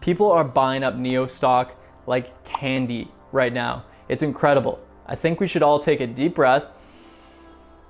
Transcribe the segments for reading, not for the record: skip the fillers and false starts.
People are buying up NIO stock like candy right now. It's incredible. I think we should all take a deep breath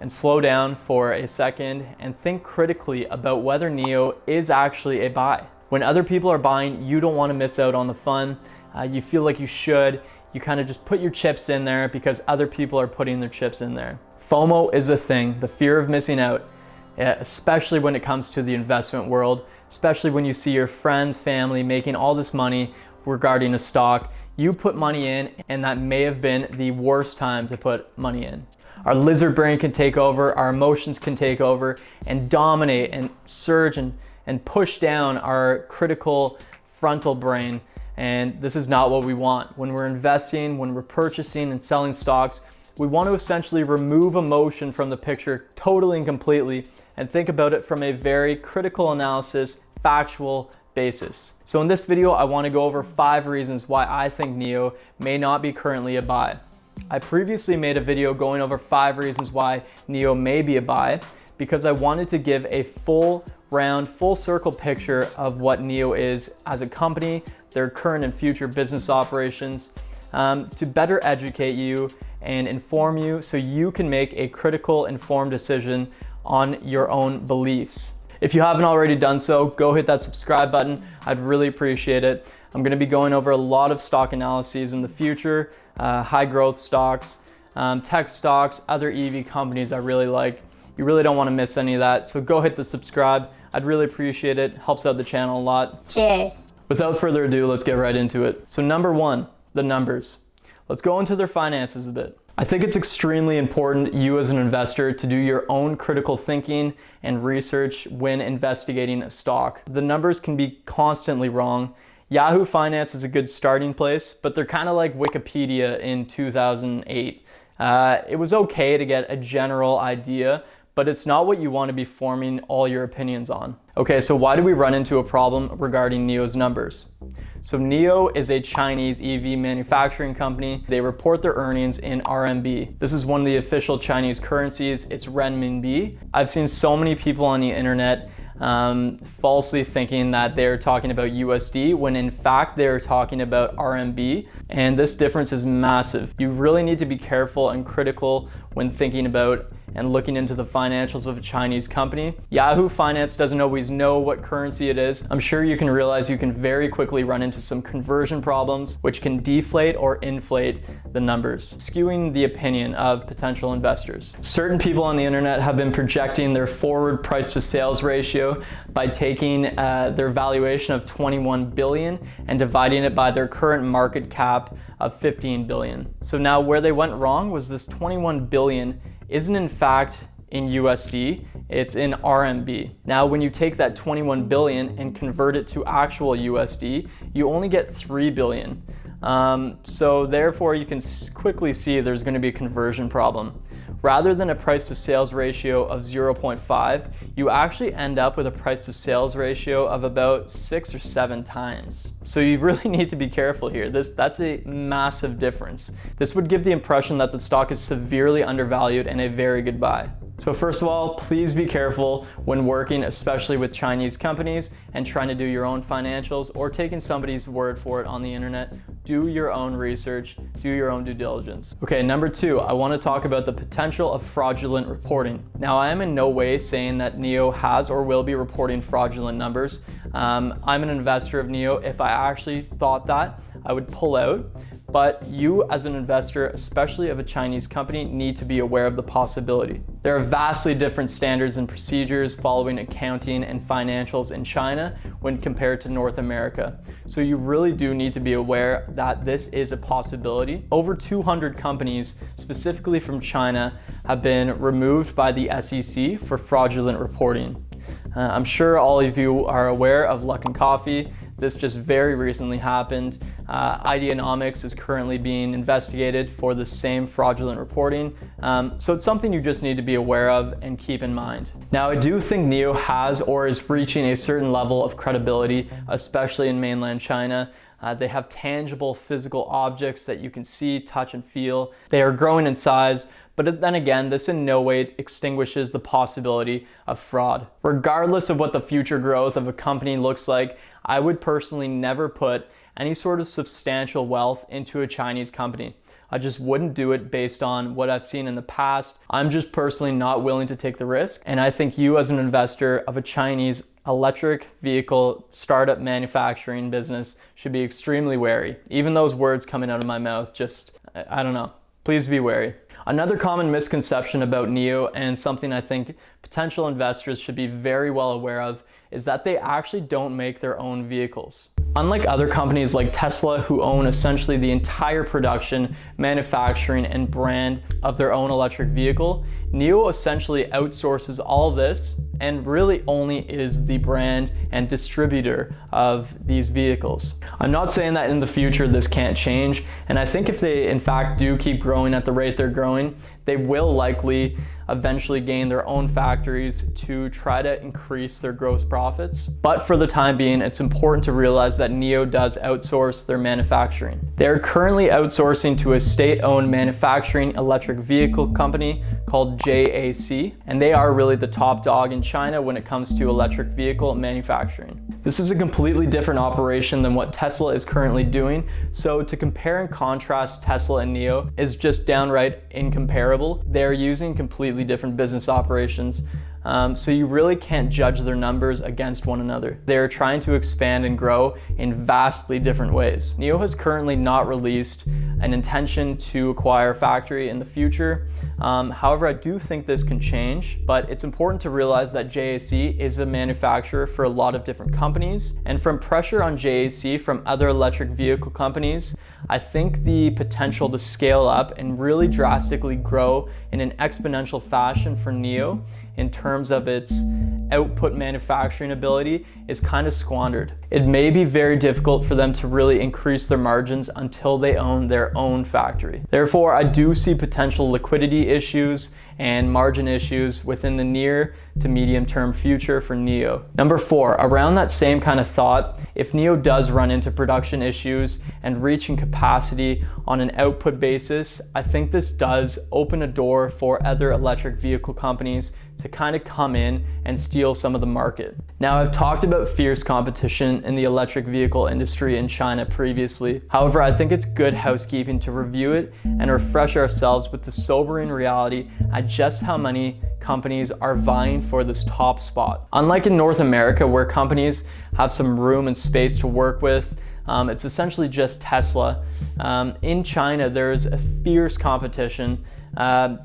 and slow down for a second and think critically about whether NIO is actually a buy. When other people are buying, you don't want to miss out on the fun. You feel like you should. You kind of just put your chips in there because other people are putting their chips in there. FOMO is a thing, the fear of missing out, especially when it comes to the investment world, especially when you see your friends, family making all this money regarding a stock. You put money in, and that may have been the worst time to put money in. Our lizard brain can take over, our emotions can take over and dominate and surge and push down our critical frontal brain. And this is not what we want. When we're investing, when we're purchasing and selling stocks, we want to essentially remove emotion from the picture totally and completely and think about it from a very critical analysis, factual basis. So in this video, I want to go over 5 reasons why I think NIO may not be currently a buy. I previously made a video going over 5 reasons why NIO may be a buy because I wanted to give a full circle picture of what NIO is as a company, their current and future business operations, to better educate you and inform you so you can make a critical, informed decision on your own beliefs. If you haven't already done so, go hit that subscribe button. I'd really appreciate it. I'm going to be going over a lot of stock analyses in the future, high growth stocks, tech stocks, other EV companies I really like. You really don't want to miss any of that. So go hit the subscribe. I'd really appreciate it. Helps out the channel a lot. Cheers. Without further ado, let's get right into it. So number 1, the numbers. Let's go into their finances a bit. I think it's extremely important, you as an investor, to do your own critical thinking and research when investigating a stock. The numbers can be constantly wrong. Yahoo Finance is a good starting place, but they're kind of like Wikipedia in 2008. It was okay to get a general idea, but it's not what you want to be forming all your opinions on. Okay, so why do we run into a problem regarding NIO's numbers? So NIO is a Chinese EV manufacturing company. They report their earnings in RMB. This is one of the official Chinese currencies. It's renminbi. I've seen so many people on the internet falsely thinking that they're talking about USD when in fact they're talking about RMB, and this difference is massive. You really need to be careful and critical when thinking about and looking into the financials of a Chinese company. Yahoo Finance doesn't always know what currency it is. I'm sure you can realize you can very quickly run into some conversion problems which can deflate or inflate the numbers, skewing the opinion of potential investors. Certain people on the internet have been projecting their forward price to sales ratio by taking their valuation of 21 billion and dividing it by their current market cap of 15 billion. So now where they went wrong was this 21 billion isn't in fact in USD, it's in RMB. Now when you take that 21 billion and convert it to actual USD, you only get 3 billion. So therefore you can quickly see there's going to be a conversion problem. Rather than a price to sales ratio of 0.5, you actually end up with a price to sales ratio of about 6 or 7 times. So you really need to be careful here. That's a massive difference. This would give the impression that the stock is severely undervalued and a very good buy. So first of all, please be careful when working, especially with Chinese companies and trying to do your own financials or taking somebody's word for it on the internet. Do your own research, do your own due diligence. Okay, number 2, I want to talk about the potential of fraudulent reporting. Now, I am in no way saying that NIO has or will be reporting fraudulent numbers. I'm an investor of NIO. If I actually thought that, I would pull out. But you as an investor, especially of a Chinese company, need to be aware of the possibility. There are vastly different standards and procedures following accounting and financials in China when compared to North America. So you really do need to be aware that this is a possibility. Over 200 companies, specifically from China, have been removed by the SEC for fraudulent reporting. I'm sure all of you are aware of Luckin Coffee. This just very recently happened. Ideanomics is currently being investigated for the same fraudulent reporting. So it's something you just need to be aware of and keep in mind. Now, I do think NIO has or is reaching a certain level of credibility, especially in mainland China. They have tangible physical objects that you can see, touch, and feel. They are growing in size, but then again, this in no way extinguishes the possibility of fraud. Regardless of what the future growth of a company looks like, I would personally never put any sort of substantial wealth into a Chinese company. I just wouldn't do it based on what I've seen in the past. I'm just personally not willing to take the risk. And I think you as an investor of a Chinese electric vehicle startup manufacturing business should be extremely wary. Even those words coming out of my mouth, I don't know. Please be wary. Another common misconception about NIO, and something I think potential investors should be very well aware of, is that they actually don't make their own vehicles. Unlike other companies like Tesla, who own essentially the entire production, manufacturing, and brand of their own electric vehicle, NIO essentially outsources all this and really only is the brand and distributor of these vehicles. I'm not saying that in the future this can't change, and I think if they in fact do keep growing at the rate they're growing, they will likely eventually gain their own factories to try to increase their gross profits. But for the time being, it's important to realize that NIO does outsource their manufacturing. They're currently outsourcing to a state-owned manufacturing electric vehicle company called JAC, and they are really the top dog in China when it comes to electric vehicle manufacturing. This is a completely different operation than what Tesla is currently doing, so to compare and contrast Tesla and NIO is just downright incomparable. They're using completely different business operations, so you really can't judge their numbers against one another. They're trying to expand and grow in vastly different ways. NIO has currently not released an intention to acquire a factory in the future. However, I do think this can change, but it's important to realize that JAC is a manufacturer for a lot of different companies, and from pressure on JAC from other electric vehicle companies, I think the potential to scale up and really drastically grow in an exponential fashion for NIO in terms of its output manufacturing ability is kind of squandered. It may be very difficult for them to really increase their margins until they own their own factory. Therefore, I do see potential liquidity issues and margin issues within the near to medium term future for NIO. Number 4, around that same kind of thought, if NIO does run into production issues and reaching capacity on an output basis, I think this does open a door for other electric vehicle companies to kind of come in and steal some of the market. Now, I've talked about fierce competition in the electric vehicle industry in China previously. However, I think it's good housekeeping to review it and refresh ourselves with the sobering reality at just how many companies are vying for this top spot. Unlike in North America, where companies have some room and space to work with, it's essentially just Tesla. In China, there's a fierce competition.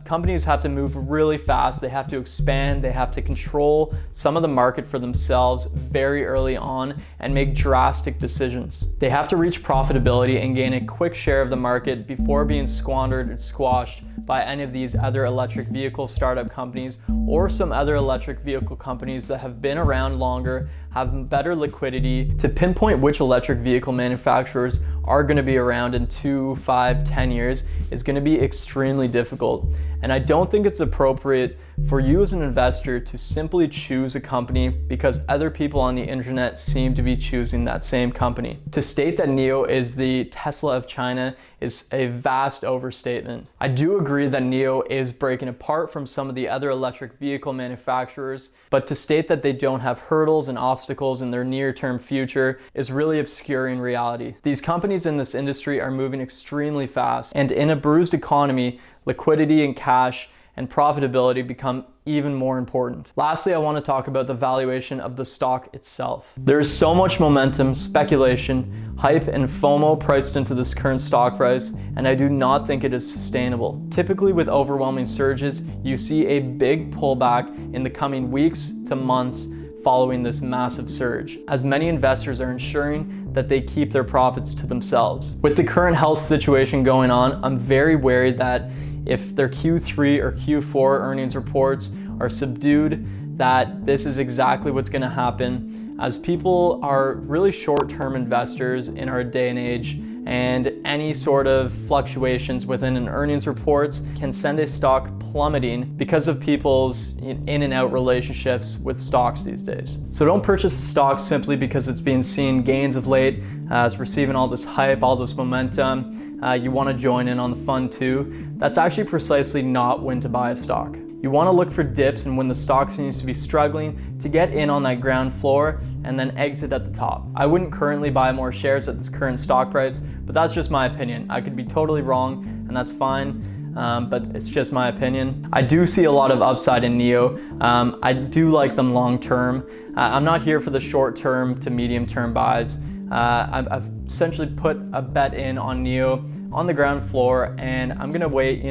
Companies have to move really fast, they have to expand, they have to control some of the market for themselves very early on and make drastic decisions. They have to reach profitability and gain a quick share of the market before being squandered and squashed by any of these other electric vehicle startup companies or some other electric vehicle companies that have been around longer, have better liquidity. To pinpoint which electric vehicle manufacturers are going to be around in 2, 5, 10 years is going to be extremely difficult. And I don't think it's appropriate for you as an investor to simply choose a company because other people on the internet seem to be choosing that same company. To state that NIO is the Tesla of China is a vast overstatement. I do agree that NIO is breaking apart from some of the other electric vehicle manufacturers, but to state that they don't have hurdles and obstacles in their near-term future is really obscuring reality. These companies in this industry are moving extremely fast, and in a bruised economy, liquidity and cash and profitability become even more important. Lastly, I want to talk about the valuation of the stock itself. There is so much momentum, speculation, hype, and FOMO priced into this current stock price, and I do not think it is sustainable. Typically with overwhelming surges, you see a big pullback in the coming weeks to months following this massive surge, as many investors are ensuring that they keep their profits to themselves. With the current health situation going on, I'm very wary that if their Q3 or Q4 earnings reports are subdued, that this is exactly what's going to happen, as people are really short-term investors in our day and age, and any sort of fluctuations within an earnings report can send a stock plummeting because of people's in and out relationships with stocks these days. So don't purchase a stock simply because it's been seeing gains of late, it's receiving all this hype, all this momentum. You want to join in on the fun too. That's actually precisely not when to buy a stock. You want to look for dips and when the stock seems to be struggling to get in on that ground floor and then exit at the top. I wouldn't currently buy more shares at this current stock price, but that's just my opinion. I could be totally wrong, and that's fine. But it's just my opinion. I do see a lot of upside in NIO. I do like them long term. I'm not here for the short term to medium term buys. I've essentially put a bet in on NIO on the ground floor, and I'm gonna wait,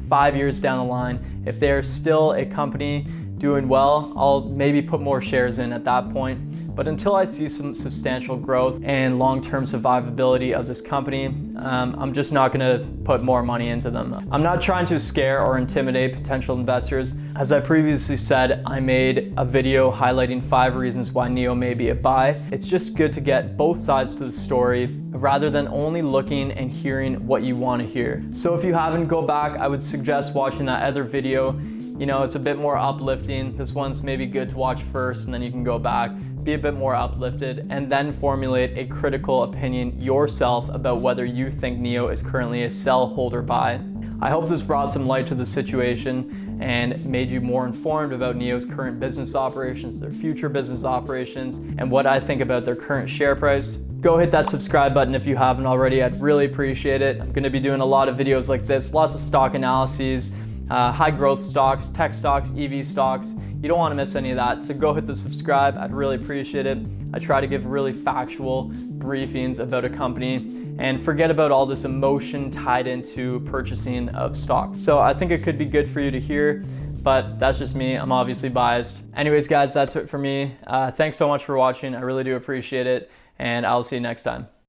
5 years down the line. If they're still a company doing well, I'll maybe put more shares in at that point. But until I see some substantial growth and long-term survivability of this company, I'm just not gonna put more money into them. I'm not trying to scare or intimidate potential investors. As I previously said, I made a video highlighting 5 reasons why NIO may be a buy. It's just good to get both sides to the story rather than only looking and hearing what you want to hear. So if you haven't, go back. I would suggest watching that other video. It's a bit more uplifting. This one's maybe good to watch first, and then you can go back, be a bit more uplifted, and then formulate a critical opinion yourself about whether you think NIO is currently a sell, hold, or buy. I hope this brought some light to the situation and made you more informed about NIO's current business operations, their future business operations, and what I think about their current share price. Go hit that subscribe button if you haven't already. I'd really appreciate it. I'm gonna be doing a lot of videos like this, lots of stock analyses, high growth stocks, tech stocks, EV stocks. You don't want to miss any of that, so go hit the subscribe. I'd really appreciate it. I try to give really factual briefings about a company and forget about all this emotion tied into purchasing of stock. So I think it could be good for you to hear, but that's just me. I'm obviously biased. Anyways, guys, that's it for me. Thanks so much for watching. I really do appreciate it, and I'll see you next time.